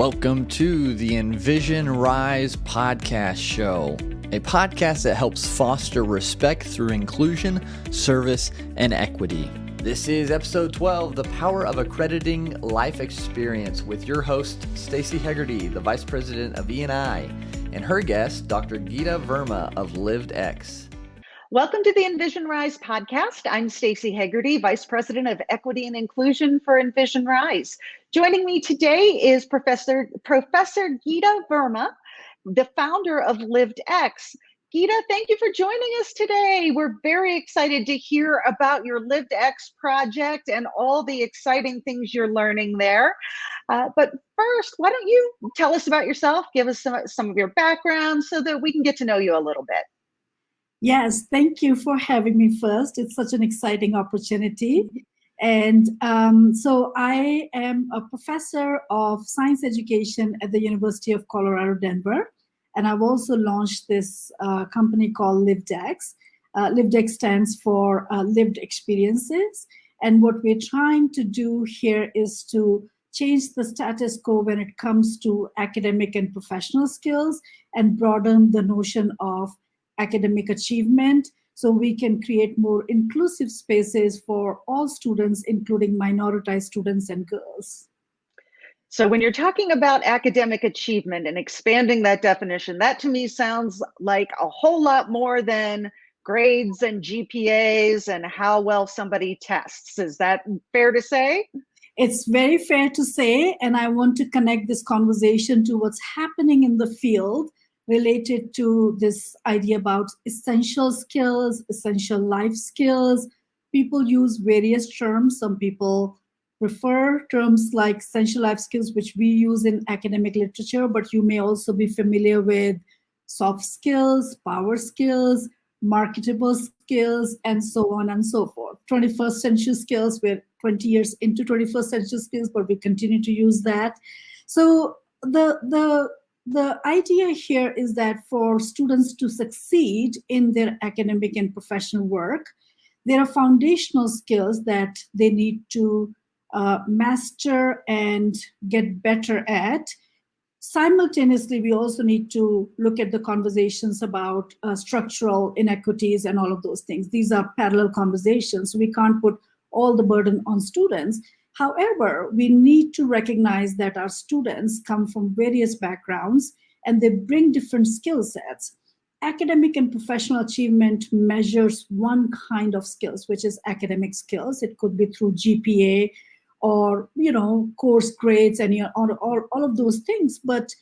Welcome to the Envision Rise podcast show, a podcast that helps foster respect through inclusion, service, and equity. This is episode 12, The Power of Accrediting Life Experience, with your host, Staci Hegarty, the Vice President of E&I, and her guest, Dr. Geeta Verma of LivedX. Welcome to the Envision Rise podcast. I'm Staci Hegarty, Vice President of Equity and Inclusion for Envision Rise. Joining me today is Professor Geeta Verma, the founder of LivedX. Geeta, thank you for joining us today. We're very excited to hear about your LivedX project and all the exciting things you're learning there. But first, why don't you tell us about yourself, give us some of your background so that we can get to know you a little bit. Yes, thank you for having me first. It's such an exciting opportunity. And so I am a professor of science education at the University of Colorado, Denver. And I've also launched this company called LivedX. LivedX stands for Lived Experiences. And what we're trying to do here is to change the status quo when it comes to academic and professional skills and broaden the notion of academic achievement, so we can create more inclusive spaces for all students, including minoritized students and girls. So when you're talking about academic achievement and expanding that definition, that to me sounds like a whole lot more than grades and GPAs and how well somebody tests. Is that fair to say? It's very fair to say, and I want to connect this conversation to what's happening in the field related to this idea about essential skills, essential life skills. People use various terms. Some people prefer terms like essential life skills, which we use in academic literature, but you may also be familiar with soft skills, power skills, marketable skills, and so on and so forth. 21st century skills, we're 20 years into 21st century skills, but we continue to use that. So the idea here is that for students to succeed in their academic and professional work, there are foundational skills that they need to master and get better at. Simultaneously, we also need to look at the conversations about structural inequities and all of those things. These are parallel conversations. We can't put all the burden on students. However, we need to recognize that our students come from various backgrounds and they bring different skill sets. Academic and professional achievement measures one kind of skills, which is academic skills. It could be through GPA or, course grades and all of those things. But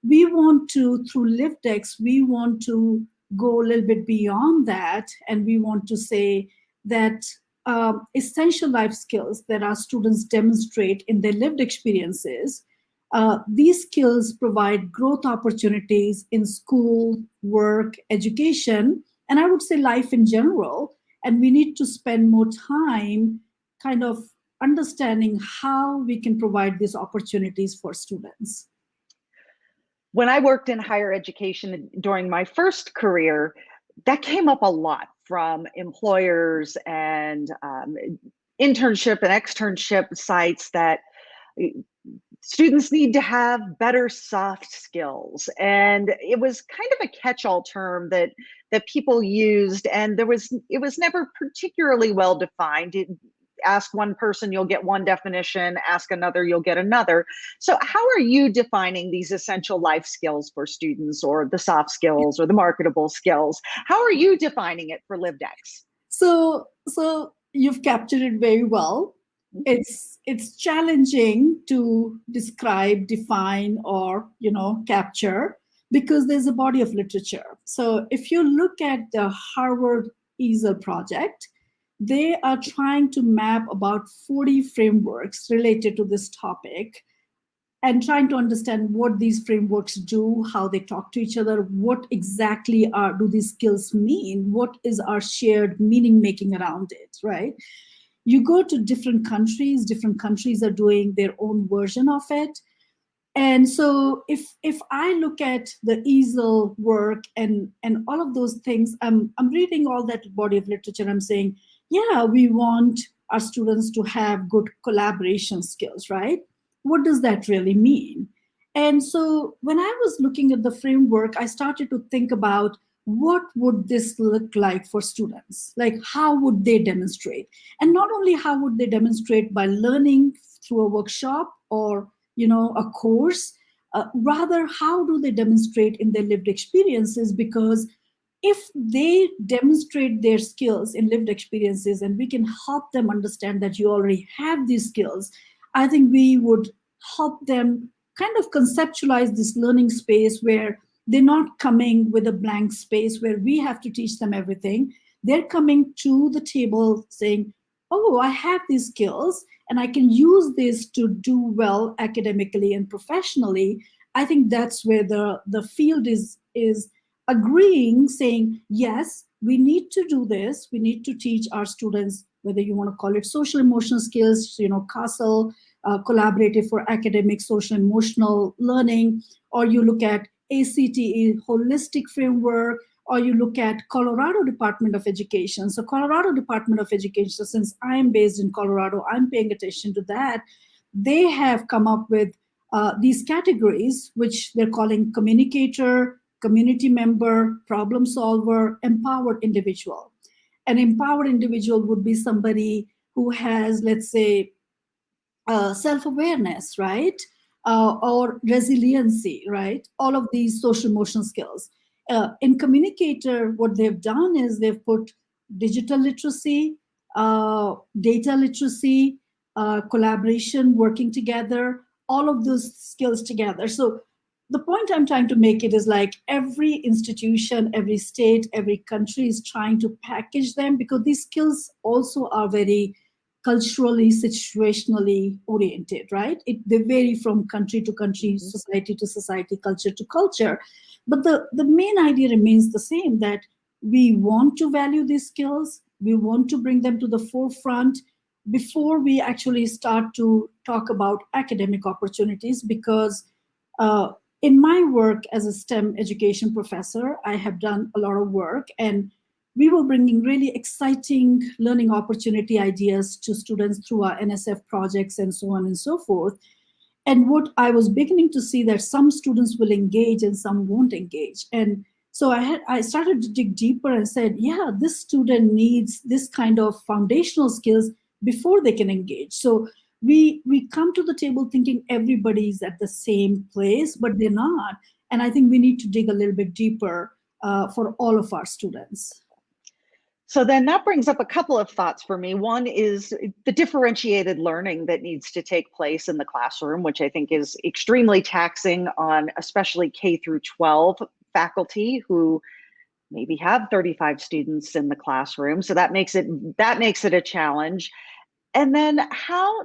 we want to, through LivedX, we want to go a little bit beyond that. And we want to say that essential life skills that our students demonstrate in their lived experiences, these skills provide growth opportunities in school, work, education, and I would say life in general. And we need to spend more time kind of understanding how we can provide these opportunities for students. When I worked in higher education during my first career, that came up a lot from employers and internship and externship sites, that students need to have better soft skills. And it was kind of a catch-all term that people used, and it was never particularly well defined. Ask one person, you'll get one definition. Ask another, you'll get another. So how are you defining these essential life skills for students, or the soft skills or the marketable skills? How are you defining it for LivedX? So you've captured it very well. It's challenging to describe, define, or capture, because there's a body of literature. So if you look at the Harvard EASL project, they are trying to map about 40 frameworks related to this topic and trying to understand what these frameworks do, how they talk to each other, what exactly do these skills mean, what is our shared meaning making around it, right? You go to different countries are doing their own version of it. And so if I look at the EASL work and all of those things, I'm reading all that body of literature, I'm saying, yeah, we want our students to have good collaboration skills, right? What does that really mean? And so when I was looking at the framework, I started to think about what would this look like for students? Like, how would they demonstrate? And not only how would they demonstrate by learning through a workshop or, a course, rather, how do they demonstrate in their lived experiences? Because if they demonstrate their skills in lived experiences and we can help them understand that you already have these skills, I think we would help them kind of conceptualize this learning space where they're not coming with a blank space where we have to teach them everything. They're coming to the table saying, oh, I have these skills and I can use this to do well academically and professionally. I think that's where the field is agreeing, saying, yes, we need to do this. We need to teach our students, whether you want to call it social emotional skills, CASEL, collaborative for academic, social emotional learning, or you look at ACTE, holistic framework, or you look at Colorado Department of Education. So Colorado Department of Education, so since I'm based in Colorado, I'm paying attention to that. They have come up with these categories, which they're calling communicator, community member, problem solver, empowered individual. An empowered individual would be somebody who has, let's say, self-awareness, right? Or resiliency, right? All of these social emotional skills. In communicator, what they've done is they've put digital literacy, data literacy, collaboration, working together, all of those skills together. So the point I'm trying to make it is like every institution, every state, every country is trying to package them because these skills also are very culturally, situationally oriented, right? They vary from country to country, society to society, culture to culture. But the main idea remains the same, that we want to value these skills, we want to bring them to the forefront before we actually start to talk about academic opportunities. Because in my work as a STEM education professor, I have done a lot of work, and we were bringing really exciting learning opportunity ideas to students through our NSF projects and so on and so forth. And what I was beginning to see that some students will engage and some won't engage. And so I started to dig deeper and said, yeah, this student needs this kind of foundational skills before they can engage. So we come to the table thinking everybody's at the same place, but they're not. And I think we need to dig a little bit deeper for all of our students. So then that brings up a couple of thoughts for me. One is the differentiated learning that needs to take place in the classroom, which I think is extremely taxing on especially K through 12 faculty who maybe have 35 students in the classroom. So that makes it a challenge. And then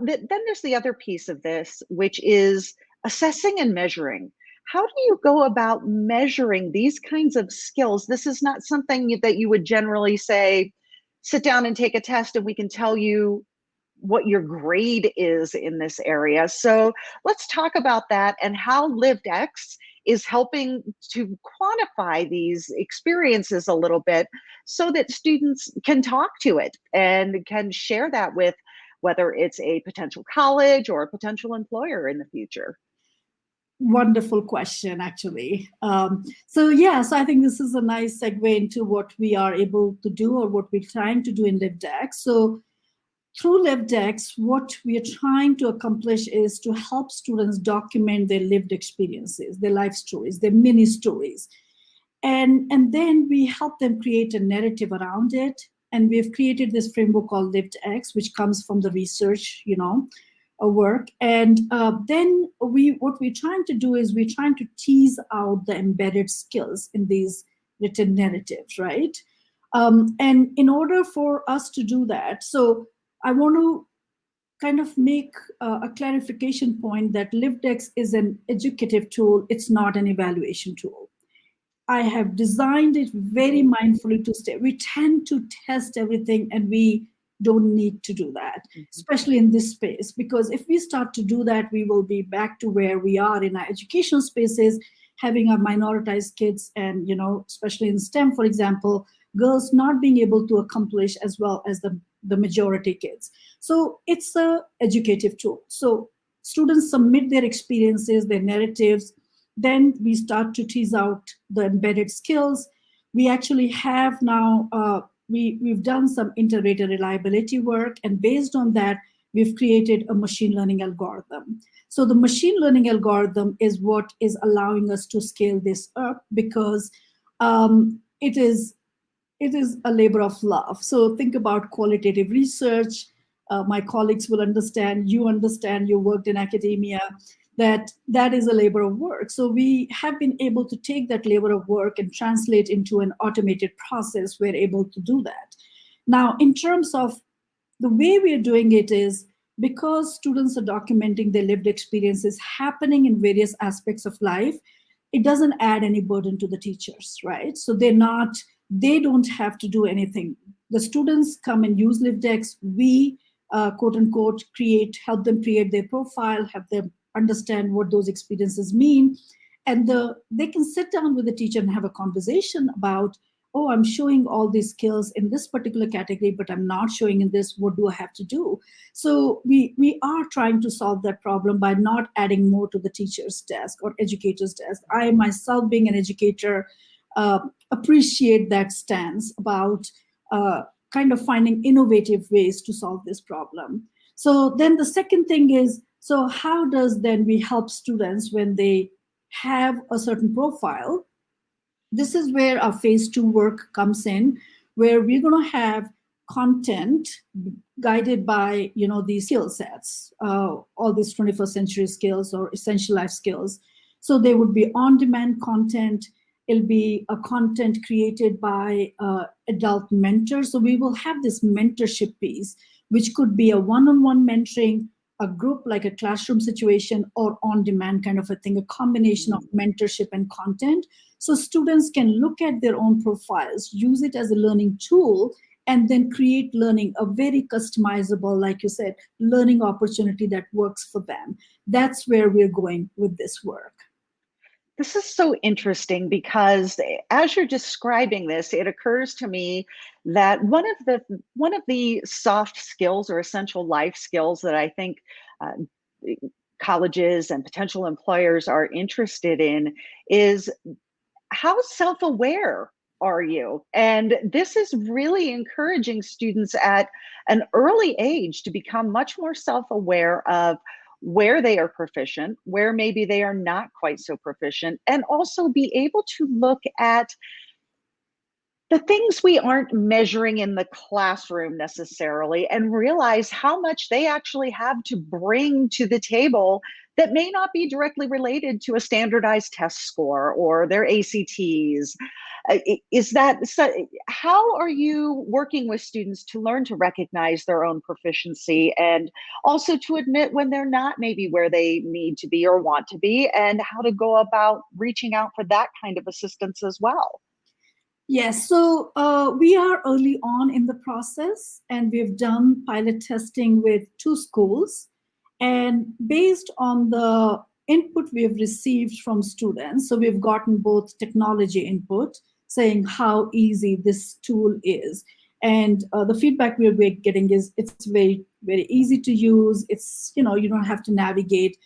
then there's the other piece of this, which is assessing and measuring. How do you go about measuring these kinds of skills? This is not something that you would generally say, sit down and take a test and we can tell you what your grade is in this area. So let's talk about that and how LivedX is helping to quantify these experiences a little bit so that students can talk to it and can share that with whether it's a potential college or a potential employer in the future. Wonderful question, actually. So I think this is a nice segue into what we are able to do or what we're trying to do in LivedX. So through LivedX, what we are trying to accomplish is to help students document their lived experiences, their life stories, their mini stories. And then we help them create a narrative around it. And we've created this framework called LivedX, which comes from the research, work. And then what we're trying to do is we're trying to tease out the embedded skills in these written narratives, right? And in order for us to do that, so I want to kind of make a clarification point that LivedX is an educative tool. It's not an evaluation tool. I have designed it very mindfully to stay. We tend to test everything and we don't need to do that, especially in this space, because if we start to do that, we will be back to where we are in our educational spaces, having our minoritized kids and, especially in STEM, for example, girls not being able to accomplish as well as the majority kids. So it's a educative tool. So students submit their experiences, their narratives. Then we start to tease out the embedded skills. We actually have now, we've done some inter-rater reliability work, and based on that, we've created a machine learning algorithm. So the machine learning algorithm is what is allowing us to scale this up, because it is a labor of love. So think about qualitative research. My colleagues will understand, you worked in academia, that is a labor of work. So we have been able to take that labor of work and translate into an automated process. We're able to do that. Now, in terms of the way we are doing it is, because students are documenting their lived experiences happening in various aspects of life, it doesn't add any burden to the teachers, right? So they don't have to do anything. The students come and use LivedX. We, quote unquote, help them create their profile, have them understand what those experiences mean. And they can sit down with the teacher and have a conversation about, oh, I'm showing all these skills in this particular category, but I'm not showing in this. What do I have to do? So we are trying to solve that problem by not adding more to the teacher's desk or educator's desk. I myself, being an educator, appreciate that stance about kind of finding innovative ways to solve this problem. So then the second thing is, so how does then we help students when they have a certain profile? This is where our phase 2 work comes in, where we're going to have content guided by, these skill sets, all these 21st century skills or essential life skills. So there would be on-demand content. It'll be a content created by adult mentors. So we will have this mentorship piece, which could be a one-on-one mentoring, a group like a classroom situation, or on-demand kind of a thing, a combination of mentorship and content. So students can look at their own profiles, use it as a learning tool, and then create learning, a very customizable, like you said, learning opportunity that works for them. That's where we're going with this work. This is so interesting, because as you're describing this, it occurs to me that one of the soft skills or essential life skills that I think colleges and potential employers are interested in is, how self-aware are you? And this is really encouraging students at an early age to become much more self-aware of where they are proficient, where maybe they are not quite so proficient, and also be able to look at the things we aren't measuring in the classroom necessarily, and realize how much they actually have to bring to the table that may not be directly related to a standardized test score or their ACTs. How are you working with students to learn to recognize their own proficiency, and also to admit when they're not maybe where they need to be or want to be, and how to go about reaching out for that kind of assistance as well? Yes, so we are early on in the process, and we've done pilot testing with 2 schools. And based on the input we've received from students, so we've gotten both technology input saying how easy this tool is. And the feedback we're getting is it's very, very easy to use. It's, you don't have to navigate.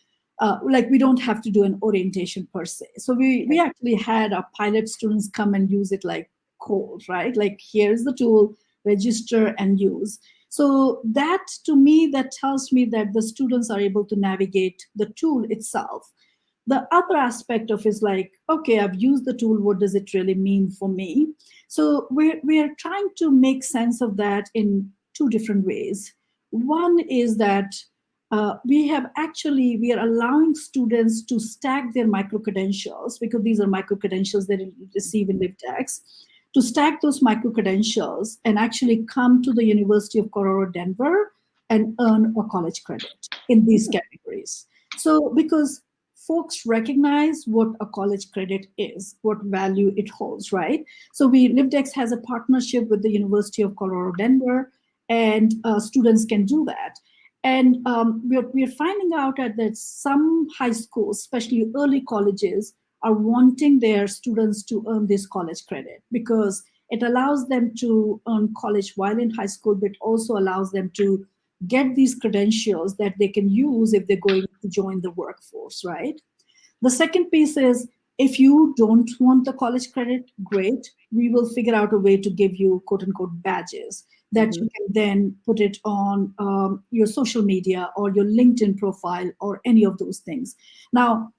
We don't have to do an orientation per se. So we actually had our pilot students come and use it like cold, right? Like, here's the tool, register and use. So that, to me, that tells me that the students are able to navigate the tool itself. The other aspect of is like, okay, I've used the tool. What does it really mean for me? So we're trying to make sense of that in 2 different ways. One is that we are allowing students to stack their micro-credentials, because these are micro-credentials they receive in LivedX, to stack those micro-credentials and actually come to the University of Colorado Denver and earn a college credit in these categories. So because folks recognize what a college credit is, what value it holds, right? So LivedX has a partnership with the University of Colorado Denver, and students can do that. And we're finding out that some high schools, especially early colleges, are wanting their students to earn this college credit, because it allows them to earn college while in high school, but also allows them to get these credentials that they can use if they're going to join the workforce, right? The second piece is, if you don't want the college credit, great. We will figure out a way to give you quote unquote badges that you can then put it on your social media or your LinkedIn profile or any of those things. Now,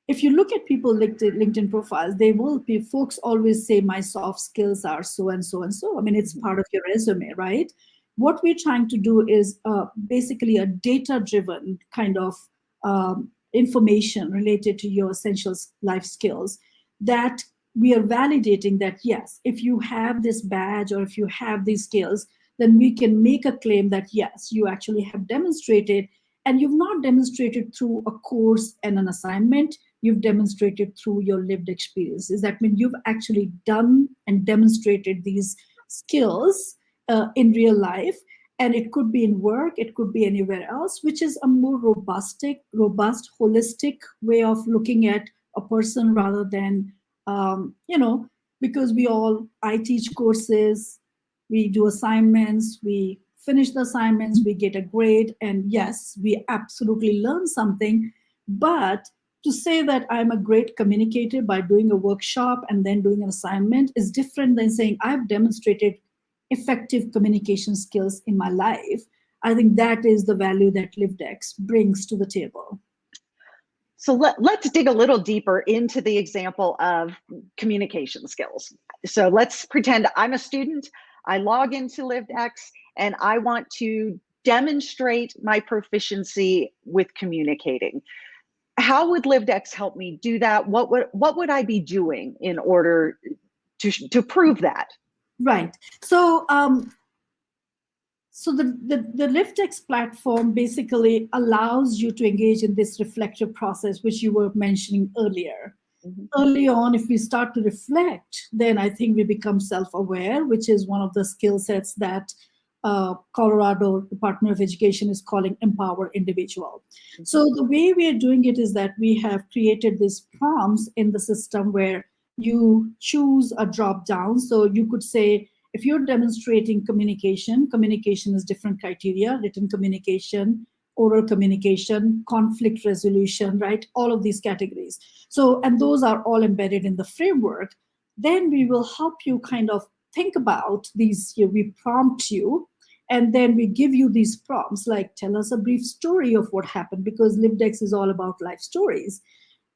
if you look at people LinkedIn profiles, they will be, folks always say my soft skills are so and so and so. I mean, it's part of your resume, right? What we're trying to do is basically a data-driven kind of information related to your essential life skills that we are validating that, yes, if you have this badge or if you have these skills, then we can make a claim that, yes, you actually have demonstrated, and you've not demonstrated through a course and an assignment, you've demonstrated through your lived experiences. That means you've actually done and demonstrated these skills in real life. And it could be in work, it could be anywhere else, which is a more robust, holistic way of looking at a person rather than, because I teach courses, we do assignments, we finish the assignments, we get a grade, and yes, we absolutely learn something. But to say that I'm a great communicator by doing a workshop and then doing an assignment is different than saying I've demonstrated effective communication skills in my life. I think that is the value that LivedX brings to the table. So let's dig a little deeper into the example of communication skills. So let's pretend I'm a student, I log into LivedX, and I want to demonstrate my proficiency with communicating. How would LivedX help me do that? What would I be doing in order to prove that? Right. So the LivedX platform basically allows you to engage in this reflective process, which you were mentioning earlier. Early on, if we start to reflect, then I think we become self-aware, which is one of the skill sets that Colorado Department of Education is calling Empower Individual. So the way we are doing it is that we have created these prompts in the system where you choose a drop down. So you could say, if you're demonstrating communication is different criteria: written communication, oral communication, conflict resolution, right? All of these categories. So, and those are all embedded in the framework. Then we will help you kind of think about these. We prompt you, and then we give you these prompts like, tell us a brief story of what happened, because LivedX is all about life stories.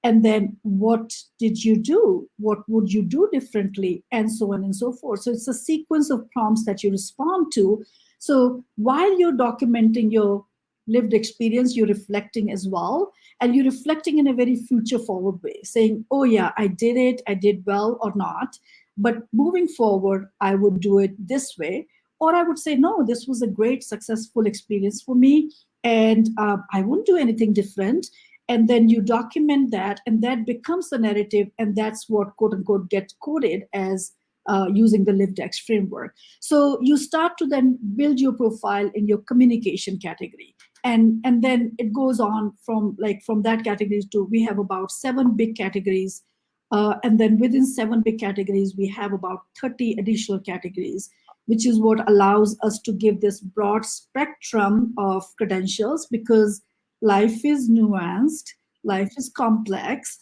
And then what did you do? What would you do differently? And so on and so forth. So it's a sequence of prompts that you respond to. So while you're documenting your lived experience, you're reflecting as well. And you're reflecting in a very future forward way, saying, oh yeah, I did it, I did well or not. But moving forward, I would do it this way. Or I would say, no, this was a great, successful experience for me. And I wouldn't do anything different. And then you document that, and that becomes the narrative, and that's what quote unquote gets coded as using the LivedX framework. So you start to then build your profile in your communication category, and then it goes on from that category to, we have about 7 big categories, and then within 7 big categories we have about 30 additional categories, which is what allows us to give this broad spectrum of credentials, because life is nuanced, life is complex.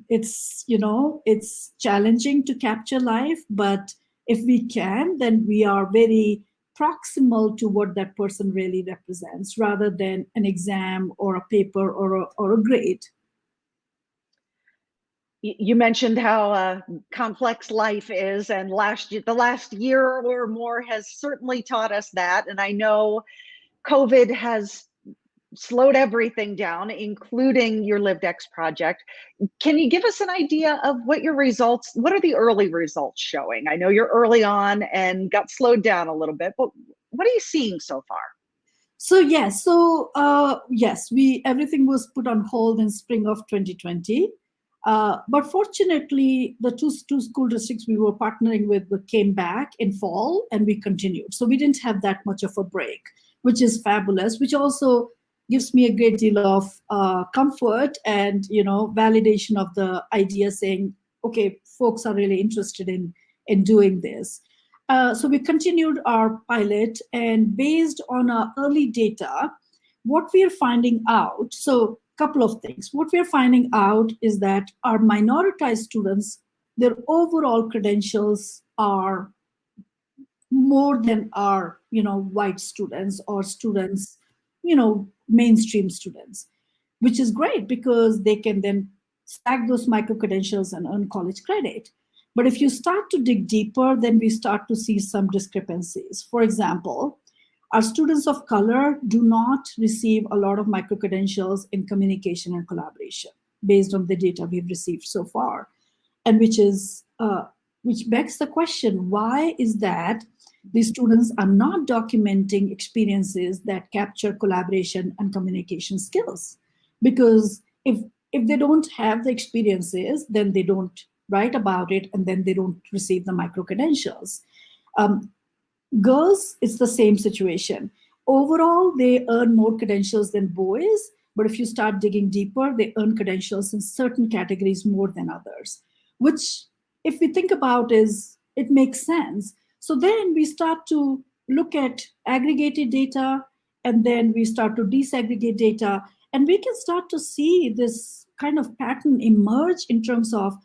It's challenging to capture life, but if we can, then we are very proximal to what that person really represents, rather than an exam or a paper or a grade. You mentioned how complex life is, and the last year or more has certainly taught us that. And I know COVID has slowed everything down, including your LivedX project. Can you give us an idea of what are the early results showing? I know you're early on and got slowed down a little bit, but what are you seeing so far? So yes, everything was put on hold in spring of 2020. But fortunately, the two school districts we were partnering with came back in fall, and we continued. So we didn't have that much of a break, which is fabulous, which also gives me a great deal of comfort and validation of the idea, saying, okay, folks are really interested in doing this. So we continued our pilot, and based on our early data, what we are finding out, so a couple of things. What we are finding out is that our minoritized students, their overall credentials are more than our, white students or students, mainstream students, which is great because they can then stack those micro credentials and earn college credit. But if you start to dig deeper, then we start to see some discrepancies. For example, our students of color do not receive a lot of micro credentials in communication and collaboration based on the data we've received so far, and which begs the question: why is that these students are not documenting experiences that capture collaboration and communication skills? Because if they don't have the experiences, then they don't write about it, and then they don't receive the micro credentials. Girls, it's the same situation. Overall, they earn more credentials than boys, but if you start digging deeper, they earn credentials in certain categories more than others, which, if we think about, it makes sense. So then we start to look at aggregated data, and then we start to disaggregate data, and we can start to see this kind of pattern emerge in terms of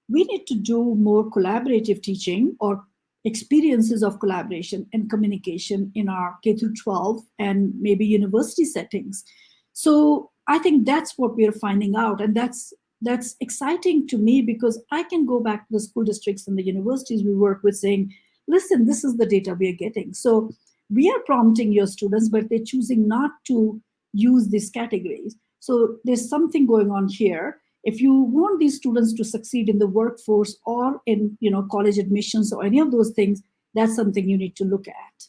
we need to do more collaborative teaching or experiences of collaboration and communication in our K through 12 and maybe university settings. So I think that's what we're finding out. And that's exciting to me, because I can go back to the school districts and the universities we work with saying, listen, this is the data we are getting. So we are prompting your students, but they're choosing not to use these categories. So there's something going on here. If you want these students to succeed in the workforce or in college admissions or any of those things, that's something you need to look at.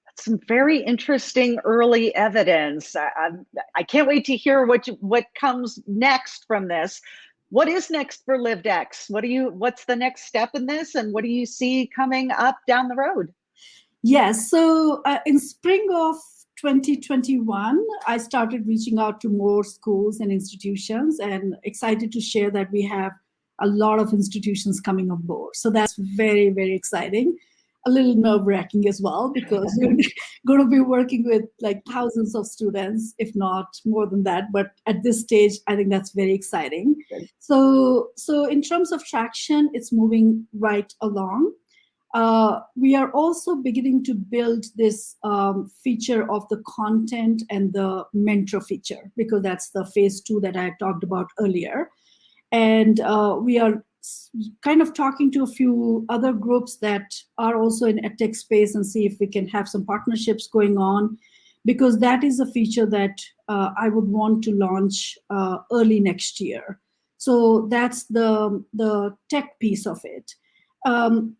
That's some very interesting early evidence. I can't wait to hear what comes next from this. What is next for LivedX? What's the next step in this, and what do you see coming up down the road? Yes, so in spring of 2021, I started reaching out to more schools and institutions, and excited to share that we have a lot of institutions coming on board. So that's very, very exciting. A little nerve-wracking as well, because we're going to be working with like thousands of students, if not more than that. But at this stage, I think that's very exciting. Good. So in terms of traction, it's moving right along. We are also beginning to build this feature of the content and the mentor feature, because that's the phase 2 that I talked about earlier. And we are kind of talking to a few other groups that are also in edtech space and see if we can have some partnerships going on, because that is a feature that I would want to launch early next year. So that's the tech piece of it.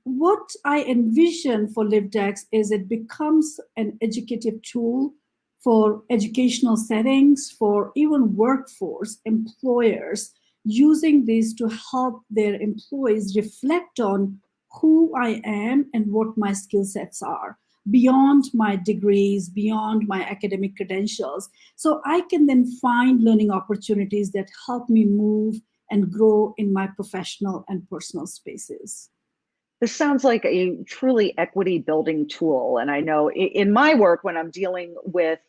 What I envision for LivedX is it becomes an educative tool for educational settings, for even workforce, employers, using this to help their employees reflect on who I am and what my skill sets are, beyond my degrees, beyond my academic credentials. So I can then find learning opportunities that help me move and grow in my professional and personal spaces. This sounds like a truly equity building tool. And I know in my work, when I'm dealing with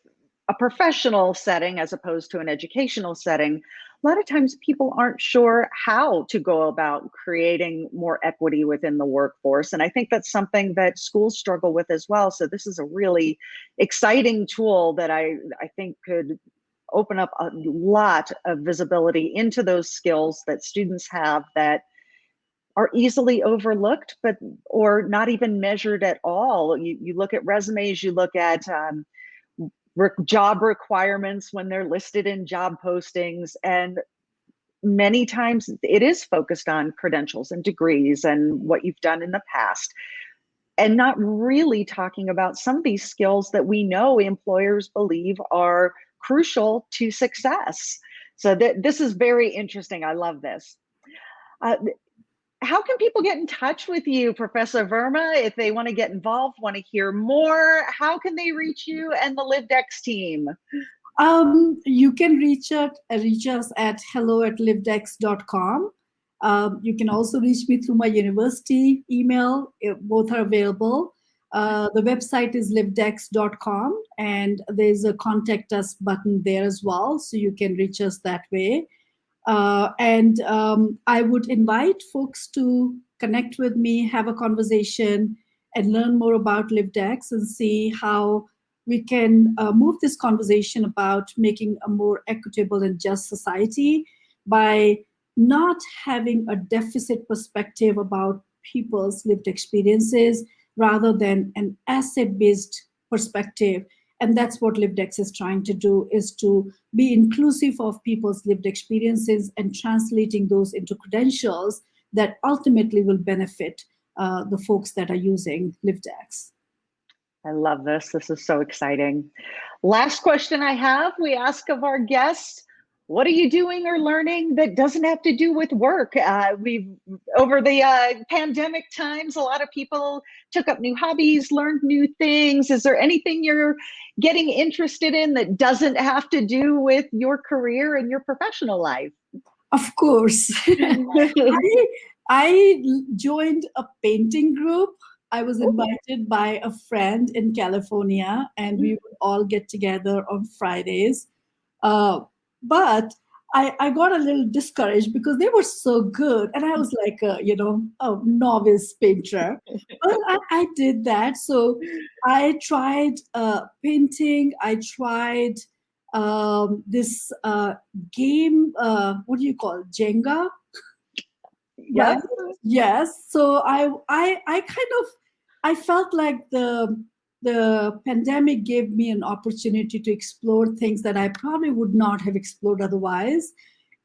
a professional setting as opposed to an educational setting, a lot of times people aren't sure how to go about creating more equity within the workforce. And I think that's something that schools struggle with as well. So this is a really exciting tool that I think could open up a lot of visibility into those skills that students have that are easily overlooked, or not even measured at all. You look at resumes, you look at job requirements when they're listed in job postings, and many times it is focused on credentials and degrees and what you've done in the past, and not really talking about some of these skills that we know employers believe are crucial to success. So this is very interesting. I love this. How can people get in touch with you, Professor Verma, if they want to get involved, want to hear more? How can they reach you and the LivedX team? You can reach us at hello@livedx.com. You can also reach me through my university email. Both are available. The website is livedx.com, and there's a contact us button there as well, so you can reach us that way. And I would invite folks to connect with me, have a conversation, and learn more about LivedX and see how we can move this conversation about making a more equitable and just society by not having a deficit perspective about people's lived experiences rather than an asset-based perspective. And that's what LivedX is trying to do, is to be inclusive of people's lived experiences and translating those into credentials that ultimately will benefit the folks that are using LivedX. I love this. This is so exciting. Last question I have, we ask of our guests, what are you doing or learning that doesn't have to do with work? Over the pandemic times, a lot of people took up new hobbies, learned new things. Is there anything you're getting interested in that doesn't have to do with your career and your professional life? Of course. I joined a painting group. I was invited by a friend in California, and we would all get together on Fridays. But I got a little discouraged because they were so good, and I was like a novice painter. But I did that. So I tried painting. I tried this game. What do you call it? Jenga? Yes. Yes. So I felt like the pandemic gave me an opportunity to explore things that I probably would not have explored otherwise.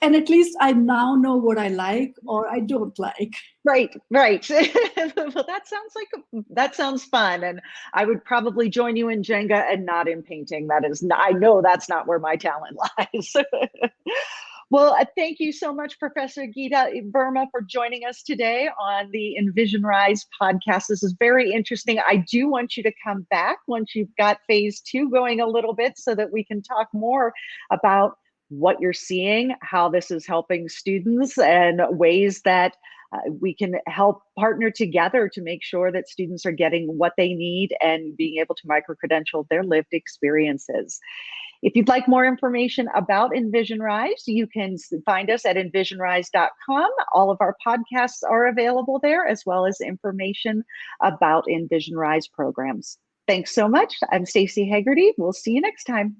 And at least I now know what I like or I don't like. Right. Well, that sounds fun, and I would probably join you in Jenga and not in painting. I know that's not where my talent lies. Well, thank you so much, Professor Geeta Verma, for joining us today on the Envision Rise podcast. This is very interesting. I do want you to come back once you've got phase 2 going a little bit so that we can talk more about what you're seeing, how this is helping students, and ways that we can help partner together to make sure that students are getting what they need and being able to micro-credential their lived experiences. If you'd like more information about Envision Rise, you can find us at envisionrise.com. All of our podcasts are available there, as well as information about Envision Rise programs. Thanks so much. I'm Staci Hegarty. We'll see you next time.